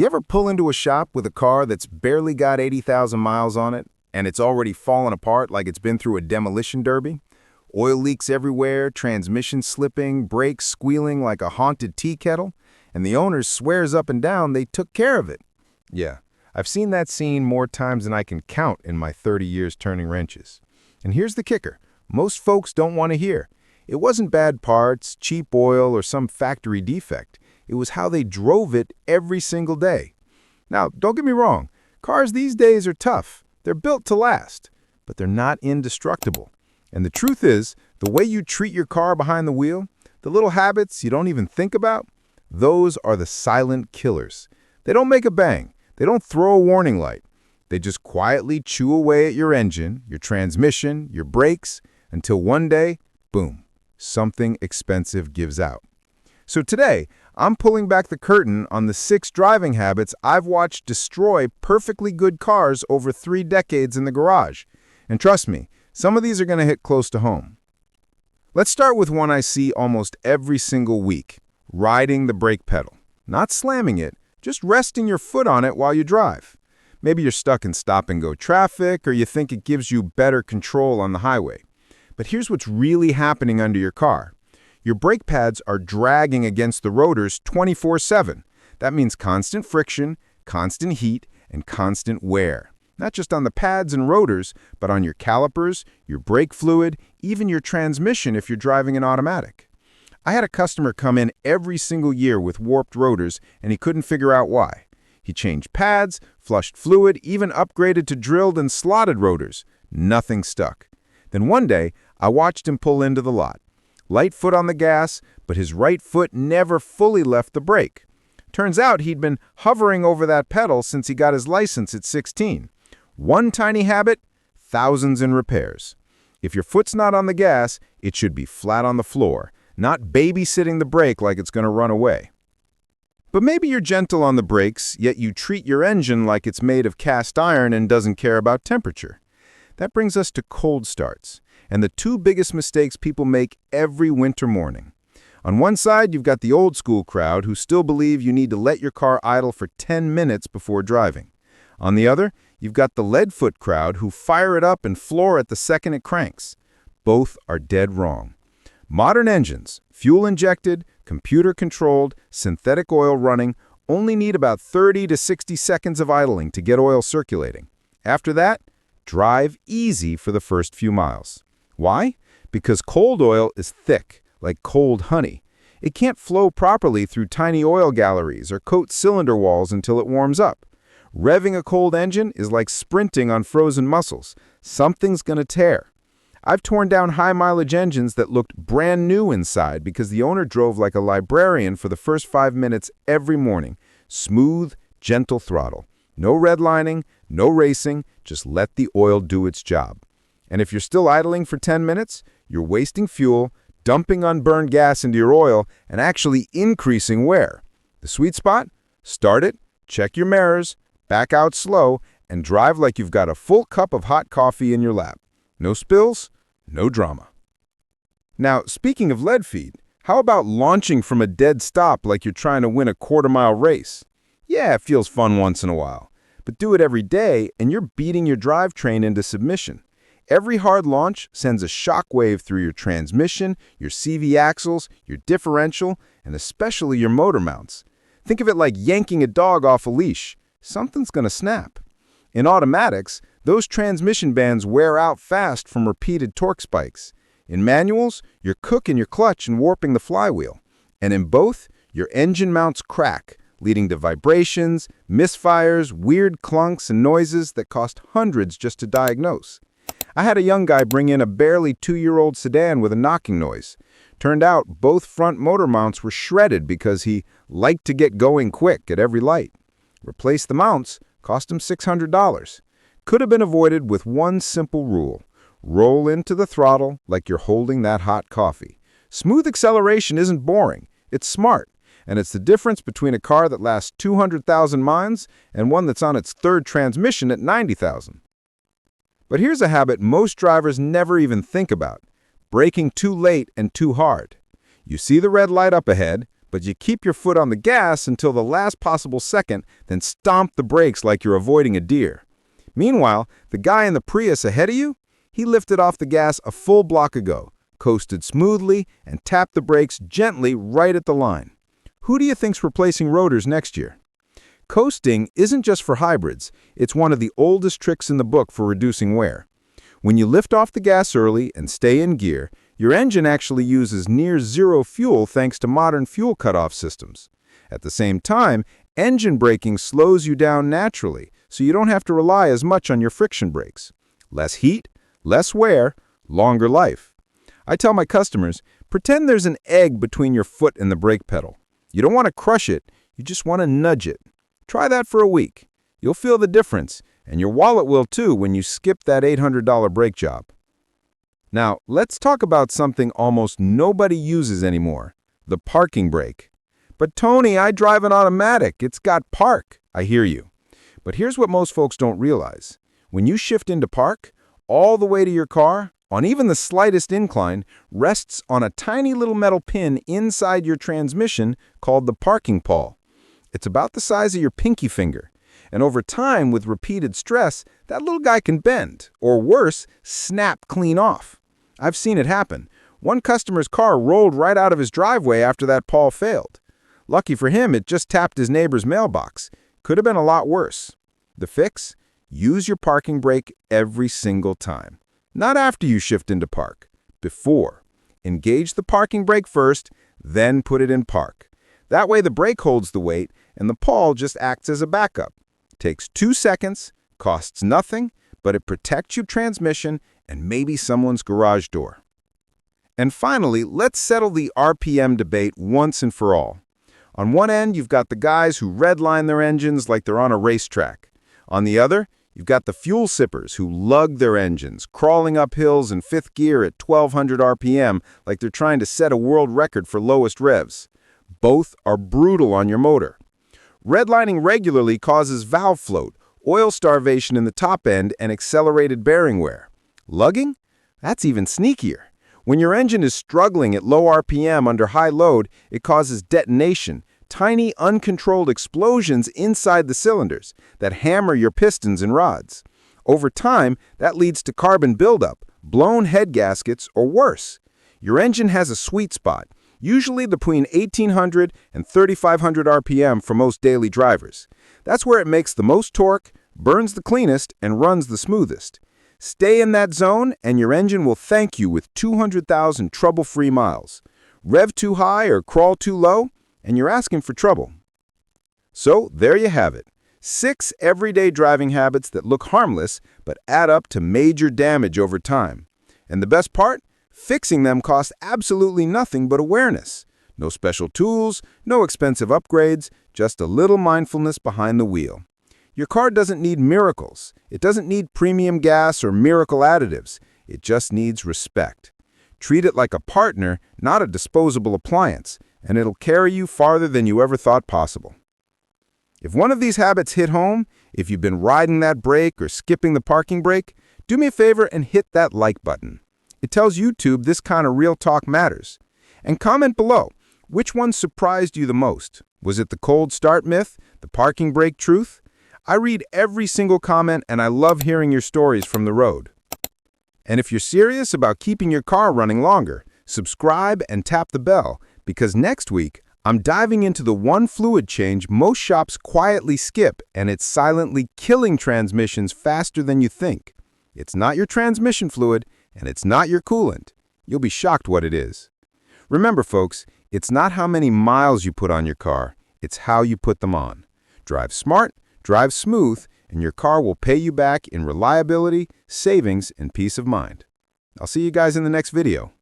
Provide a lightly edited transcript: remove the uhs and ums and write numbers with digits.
You ever pull into a shop with a car that's barely got 80,000 miles on it, and it's already fallen apart like it's been through a demolition derby? Oil leaks everywhere, transmission slipping, brakes squealing like a haunted tea kettle, and the owner swears up and down they took care of it. Yeah, I've seen that scene more times than I can count in my 30 years turning wrenches. And here's the kicker. Most folks don't want to hear. It wasn't bad parts, cheap oil, or some factory defect. It was how they drove it every single day. Now, don't get me wrong. Cars these days are tough. They're built to last, but they're not indestructible. And the truth is, the way you treat your car behind the wheel, the little habits you don't even think about, those are the silent killers. They don't make a bang. They don't throw a warning light. They just quietly chew away at your engine, your transmission, your brakes, until one day, boom, something expensive gives out. So today, I'm pulling back the curtain on the 6 driving habits I've watched destroy perfectly good cars over 3 decades in the garage. And trust me, some of these are going to hit close to home. Let's start with one I see almost every single week, riding the brake pedal. Not slamming it, just resting your foot on it while you drive. Maybe you're stuck in stop-and-go traffic, or you think it gives you better control on the highway. But here's what's really happening under your car. Your brake pads are dragging against the rotors 24/7. That means constant friction, constant heat, and constant wear. Not just on the pads and rotors, but on your calipers, your brake fluid, even your transmission if you're driving an automatic. I had a customer come in every single year with warped rotors, and he couldn't figure out why. He changed pads, flushed fluid, even upgraded to drilled and slotted rotors. Nothing stuck. Then one day, I watched him pull into the lot. Light foot on the gas, but his right foot never fully left the brake. Turns out he'd been hovering over that pedal since he got his license at 16. One tiny habit, thousands in repairs. If your foot's not on the gas, it should be flat on the floor, not babysitting the brake like it's going to run away. But maybe you're gentle on the brakes, yet you treat your engine like it's made of cast iron and doesn't care about temperature. That brings us to cold starts, and the 2 biggest mistakes people make every winter morning. On one side, you've got the old school crowd who still believe you need to let your car idle for 10 minutes before driving. On the other, you've got the lead-foot crowd who fire it up and floor it the second it cranks. Both are dead wrong. Modern engines, fuel-injected, computer-controlled, synthetic oil running, only need about 30 to 60 seconds of idling to get oil circulating. After that, drive easy for the first few miles. Why? Because cold oil is thick, like cold honey. It can't flow properly through tiny oil galleries or coat cylinder walls until it warms up. Revving a cold engine is like sprinting on frozen muscles. Something's going to tear. I've torn down high-mileage engines that looked brand new inside because the owner drove like a librarian for the first 5 minutes every morning. Smooth, gentle throttle. No redlining, no racing, just let the oil do its job. And if you're still idling for 10 minutes, you're wasting fuel, dumping unburned gas into your oil, and actually increasing wear. The sweet spot? Start it, check your mirrors, back out slow, and drive like you've got a full cup of hot coffee in your lap. No spills, no drama. Now, speaking of lead feed, how about launching from a dead stop like you're trying to win a quarter-mile race? Yeah, it feels fun once in a while, but do it every day and you're beating your drivetrain into submission. Every hard launch sends a shock wave through your transmission, your CV axles, your differential, and especially your motor mounts. Think of it like yanking a dog off a leash. Something's going to snap. In automatics, those transmission bands wear out fast from repeated torque spikes. In manuals, you're cooking your clutch and warping the flywheel. And in both, your engine mounts crack, leading to vibrations, misfires, weird clunks, and noises that cost hundreds just to diagnose. I had a young guy bring in a barely 2-year-old sedan with a knocking noise. Turned out both front motor mounts were shredded because he liked to get going quick at every light. Replace the mounts, cost him $600. Could have been avoided with one simple rule. Roll into the throttle like you're holding that hot coffee. Smooth acceleration isn't boring, it's smart. And it's the difference between a car that lasts 200,000 miles and one that's on its 3rd transmission at 90,000. But here's a habit most drivers never even think about: braking too late and too hard. You see the red light up ahead, but you keep your foot on the gas until the last possible second, then stomp the brakes like you're avoiding a deer. Meanwhile, the guy in the Prius ahead of you, he lifted off the gas a full block ago, coasted smoothly, and tapped the brakes gently right at the line. Who do you think's replacing rotors next year? Coasting isn't just for hybrids, it's one of the oldest tricks in the book for reducing wear. When you lift off the gas early and stay in gear, your engine actually uses near zero fuel thanks to modern fuel cutoff systems. At the same time, engine braking slows you down naturally, so you don't have to rely as much on your friction brakes. Less heat, less wear, longer life. I tell my customers, pretend there's an egg between your foot and the brake pedal. You don't want to crush it, you just want to nudge it. Try that for a week. You'll feel the difference, and your wallet will too when you skip that $800 brake job. Now, let's talk about something almost nobody uses anymore, the parking brake. But Tony, I drive an automatic. It's got park. I hear you. But here's what most folks don't realize. When you shift into park, all the way to your car, on even the slightest incline, rests on a tiny little metal pin inside your transmission called the parking pawl. It's about the size of your pinky finger. And over time, with repeated stress, that little guy can bend, or worse, snap clean off. I've seen it happen. One customer's car rolled right out of his driveway after that pawl failed. Lucky for him, it just tapped his neighbor's mailbox. Could have been a lot worse. The fix? Use your parking brake every single time. Not after you shift into park. Before. Engage the parking brake first, then put it in park. That way the brake holds the weight, and the pawl just acts as a backup. Takes 2 seconds, costs nothing, but it protects your transmission and maybe someone's garage door. And finally, let's settle the RPM debate once and for all. On one end, you've got the guys who redline their engines like they're on a racetrack. On the other, you've got the fuel sippers who lug their engines, crawling up hills in fifth gear at 1200 RPM like they're trying to set a world record for lowest revs. Both are brutal on your motor. Redlining regularly causes valve float, oil starvation in the top end, and accelerated bearing wear. Lugging? That's even sneakier. When your engine is struggling at low RPM under high load, it causes detonation, tiny uncontrolled explosions inside the cylinders that hammer your pistons and rods. Over time, that leads to carbon buildup, blown head gaskets, or worse. Your engine has a sweet spot, usually between 1800 and 3500 RPM for most daily drivers. That's where it makes the most torque, burns the cleanest, and runs the smoothest. Stay in that zone, and your engine will thank you with 200,000 trouble-free miles. Rev too high or crawl too low, and you're asking for trouble. So, there you have it. 6 everyday driving habits that look harmless, but add up to major damage over time. And the best part? Fixing them costs absolutely nothing but awareness. No special tools, no expensive upgrades, just a little mindfulness behind the wheel. Your car doesn't need miracles. It doesn't need premium gas or miracle additives. It just needs respect. Treat it like a partner, not a disposable appliance, and it'll carry you farther than you ever thought possible. If one of these habits hit home, if you've been riding that brake or skipping the parking brake, do me a favor and hit that like button. It tells YouTube this kind of real talk matters. And comment below, which one surprised you the most? Was it the cold start myth, the parking brake truth? I read every single comment and I love hearing your stories from the road. And if you're serious about keeping your car running longer, subscribe and tap the bell, because next week, I'm diving into the one fluid change most shops quietly skip, and it's silently killing transmissions faster than you think. It's not your transmission fluid, and it's not your coolant. You'll be shocked what it is. Remember, folks, it's not how many miles you put on your car, it's how you put them on. Drive smart, drive smooth, and your car will pay you back in reliability, savings, and peace of mind. I'll see you guys in the next video.